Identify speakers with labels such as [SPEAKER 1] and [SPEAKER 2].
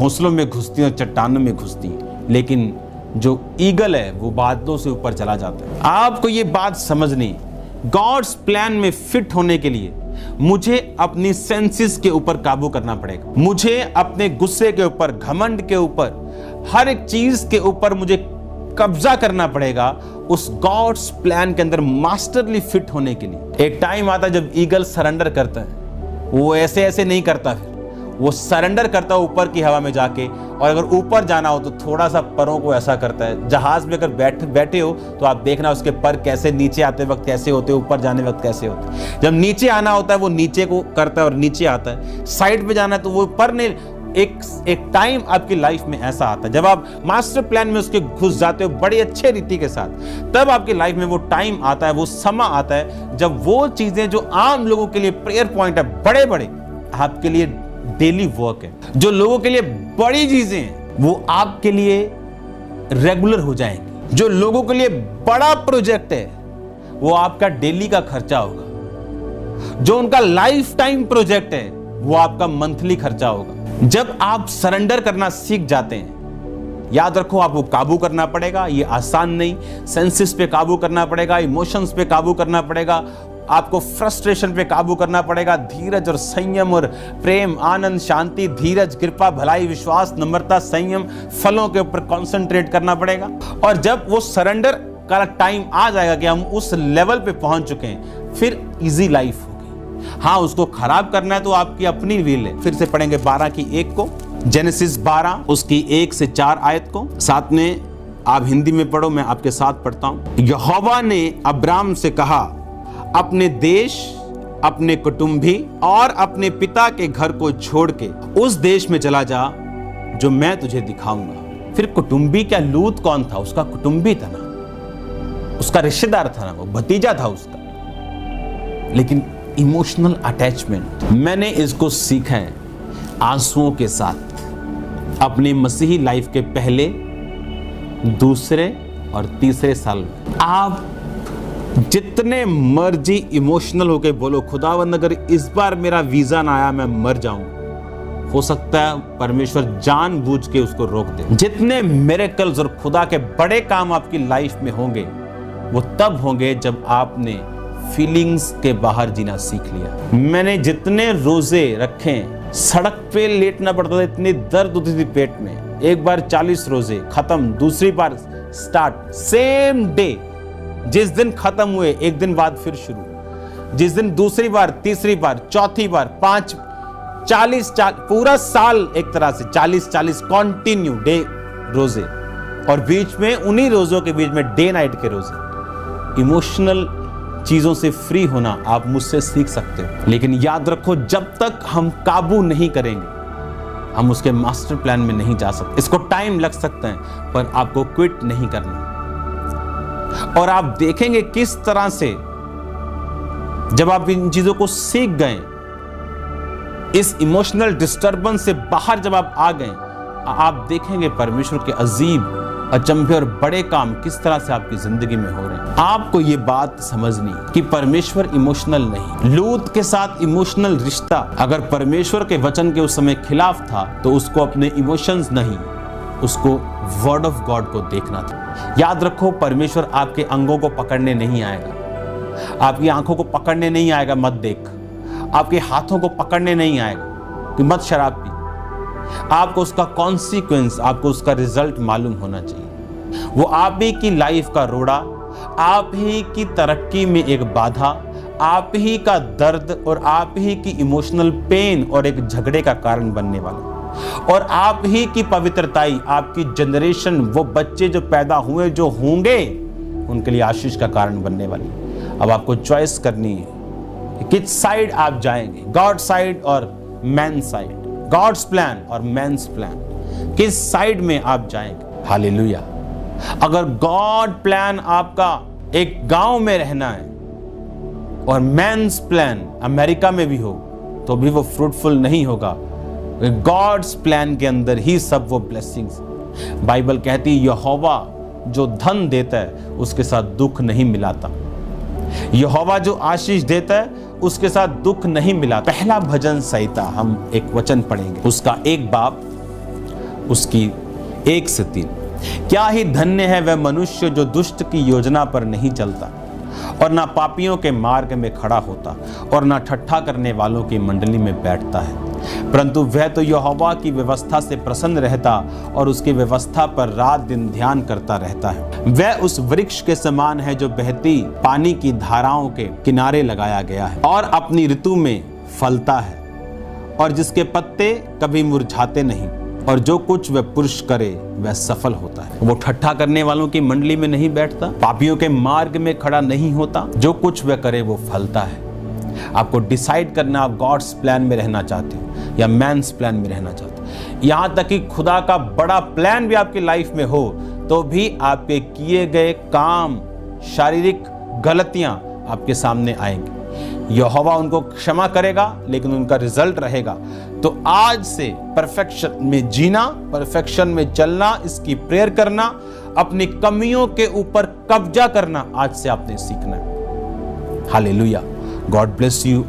[SPEAKER 1] घोंसलों में घुसती हैं और चट्टानों में घुसती हैं, लेकिन जो ईगल है वो बादलों से ऊपर चला जाता है। आपको ये बात समझनी, गॉड्स प्लान में फिट होने के लिए मुझे अपनी सेंसेस के ऊपर काबू करना पड़ेगा। मुझे अपने गुस्से के ऊपर, घमंड के ऊपर, हर एक चीज के ऊपर मुझे कब्जा करना पड़ेगा उस गॉड्स प्लान के अंदर मास्टरली फिट होने के लिए। एक टाइम आता है जब ईगल सरेंडर करता है, वो ऐसे ऐसे नहीं करता, फिर वो सरेंडर करता है ऊपर की हवा में जाके, और अगर ऊपर जाना हो तो थोड़ा सा परों को ऐसा करता है। जहाज में अगर बैठे हो तो आप देखना उसके पर कैसे नीचे आते वक्त कैसे होते, ऊपर जाने वक्त कैसे होते। जब नीचे आना होता है वो नीचे को करता है और नीचे आता है, साइड पे जाना है तो वो पर नहीं। एक टाइम आपकी लाइफ में ऐसा आता है जब आप मास्टर प्लान में उसके घुस जाते हो बड़ी अच्छे रीति के साथ, तब आपकी लाइफ में वो टाइम आता है, वो समय आता है जब वो चीजें जो आम लोगों के लिए प्रेयर पॉइंट है, बड़े बड़े आपके लिए डेली वर्क है, जो लोगों के लिए बड़ी चीजें हैं वो आपके लिए रेगुलर हो जाएंगी। जो लोगों के लिए बड़ा प्रोजेक्ट है वो आपका डेली का खर्चा होगा। जो उनका लाइफ टाइम प्रोजेक्ट है वो आपका मंथली खर्चा होगा। जब आप सरेंडर करना सीख जाते हैं, याद रखो आपको काबू करना पड़ेगा, ये आसान नहीं। सेंसेस पे काबू करना पड़ेगा, इमोशंस पे काबू करना पड़ेगा, आपको फ्रस्ट्रेशन पे काबू करना पड़ेगा, धीरज और संयम और प्रेम, आनंद, शांति, धीरज, कृपा, भलाई, विश्वास, नम्रता, संयम, फलों के ऊपर कंसंट्रेट करना पड़ेगा। और जब वो सरेंडर का टाइम आ जाएगा कि हम उस लेवल पे पहुंच चुके हैं, फिर इजी लाइफ होगी। हाँ, उसको खराब करना है तो आपकी अपनी विल है। फिर से पढ़ेंगे 12 की 1 को, जेनेसिस 12 उसकी 1 से 4 आयत को। साथ में आप हिंदी में पढ़ो, मैं आपके साथ पढ़ता हूं। यहोवा ने अब्राम से कहा, अपने देश, अपने कुटुंबी और अपने पिता के घर को छोड़ के उस देश में चला जा जो मैं तुझे दिखाऊंगा। फिर कुटुंबी क्या, लूत कौन था? उसका कुटुंबी था ना, उसका रिश्तेदार था ना, वो भतीजा था उसका। लेकिन इमोशनल अटैचमेंट, मैंने इसको सीखा है आंसुओं के साथ अपनी मसीही लाइफ के पहले, दूसरे और तीसरे साल में। आप जितने मर्जी इमोशनल होके बोलो, खुदावंद अगर इस बार मेरा वीजा ना आया मैं मर जाऊं, हो सकता है परमेश्वर जानबूझ के उसको रोक दे। जितने मिरेकल्स और खुदा के बड़े काम आपकी लाइफ में होंगे वो तब होंगे जब आपने फीलिंग्स के बाहर जीना सीख लिया। मैंने जितने रोजे रखे, सड़क पे लेटना पड़ता था, इतनी दर्द होती थी पेट में। एक बार 40 रोजे खत्म, दूसरी बार स्टार्ट, सेम डे। जिस दिन खत्म हुए एक दिन बाद फिर शुरू, जिस दिन दूसरी बार, तीसरी बार, चौथी बार, 5, 40 पूरा साल एक तरह से 40 कंटिन्यू डे रोजे, और बीच में उन्हीं रोजों के बीच में डे नाइट के रोजे। इमोशनल चीजों से फ्री होना आप मुझसे सीख सकते हो, लेकिन याद रखो जब तक हम काबू नहीं करेंगे हम उसके मास्टर प्लान में नहीं जा सकते। इसको टाइम लग सकता है पर आपको क्विट नहीं करना। और आप देखेंगे किस तरह से जब आप इन चीजों को सीख गए, इस इमोशनल डिस्टर्बेंस से बाहर जब आप आ गए, आप देखेंगे परमेश्वर के अजीब, अचंभे और बड़े काम किस तरह से आपकी जिंदगी में हो रहे हैं। आपको ये बात समझनी कि परमेश्वर इमोशनल नहीं। लूत के साथ इमोशनल रिश्ता अगर परमेश्वर के वचन के उस समय खिलाफ था तो उसको अपने इमोशंस नहीं, उसको वर्ड ऑफ गॉड को देखना था। याद रखो, परमेश्वर आपके अंगों को पकड़ने नहीं आएगा, आपकी आंखों को पकड़ने नहीं आएगा मत देख, आपके हाथों को पकड़ने नहीं आएगा कि मत शराब पी। आपको उसका कॉन्सिक्वेंस, आपको उसका रिजल्ट मालूम होना चाहिए। वो आप ही की लाइफ का रोड़ा, आप ही की तरक्की में एक बाधा, आप ही का दर्द और आप ही की इमोशनल पेन और एक झगड़े का कारण बनने वाला, और आप ही की पवित्रताई, आपकी जनरेशन, वो बच्चे जो पैदा हुए, जो होंगे, उनके लिए आशीष का कारण बनने वाली। अब आपको चॉइस करनी है कि किस साइड आप जाएंगे, गॉड साइड और मैन साइड, गॉड्स प्लान और मैन्स प्लान, किस साइड में आप जाएंगे। हालेलुया। अगर गॉड प्लान आपका एक गांव में रहना है और मैन्स प्लान अमेरिका में भी हो तो भी वो फ्रूटफुल नहीं होगा। गॉड्स प्लान के अंदर ही सब वो ब्लेसिंग्स। बाइबल कहती है यहोवा जो धन देता है उसके साथ दुख नहीं मिलाता, यहोवा जो आशीष देता है उसके साथ दुख नहीं मिला। पहला भजन संहिता हम एक वचन पढ़ेंगे, उसका 1 बाब उसकी 1 से 3। क्या ही धन्य है वह मनुष्य जो दुष्ट की योजना पर नहीं चलता और ना पापियों के मार्ग में खड़ा होता और ना ठट्ठा करने वालों की मंडली में बैठता है, परंतु वह तो यहोवा की व्यवस्था से प्रसन्न रहता और उसकी व्यवस्था पर रात दिन ध्यान करता रहता है। वह उस वृक्ष के समान है जो बहती पानी की धाराओं के किनारे लगाया गया है और अपनी ऋतु में फलता है और जिसके पत्ते कभी मुरझाते नहीं, और जो कुछ वह पुरुष करे वह सफल होता है। वो ठट्ठा करने वालों की मंडली में नहीं बैठता, पापियों के मार्ग में खड़ा नहीं होता, जो कुछ वह करे वो फलता है। आपको डिसाइड करना, आप गॉड्स प्लान में रहना चाहते हो या मैन्स प्लान में रहना चाहते हो। यहाँ तक कि खुदा का बड़ा प्लान भी आपकी लाइफ में हो तो भी आपके किए गए काम, शारीरिक गलतियां आपके सामने आएंगी। यहोवा उनको क्षमा करेगा लेकिन उनका रिजल्ट रहेगा। तो आज से परफेक्शन में जीना, परफेक्शन में चलना, इसकी प्रेयर करना, अपनी कमियों के ऊपर कब्जा करना आज से आपने सीखना है। हालेलुया। God bless you.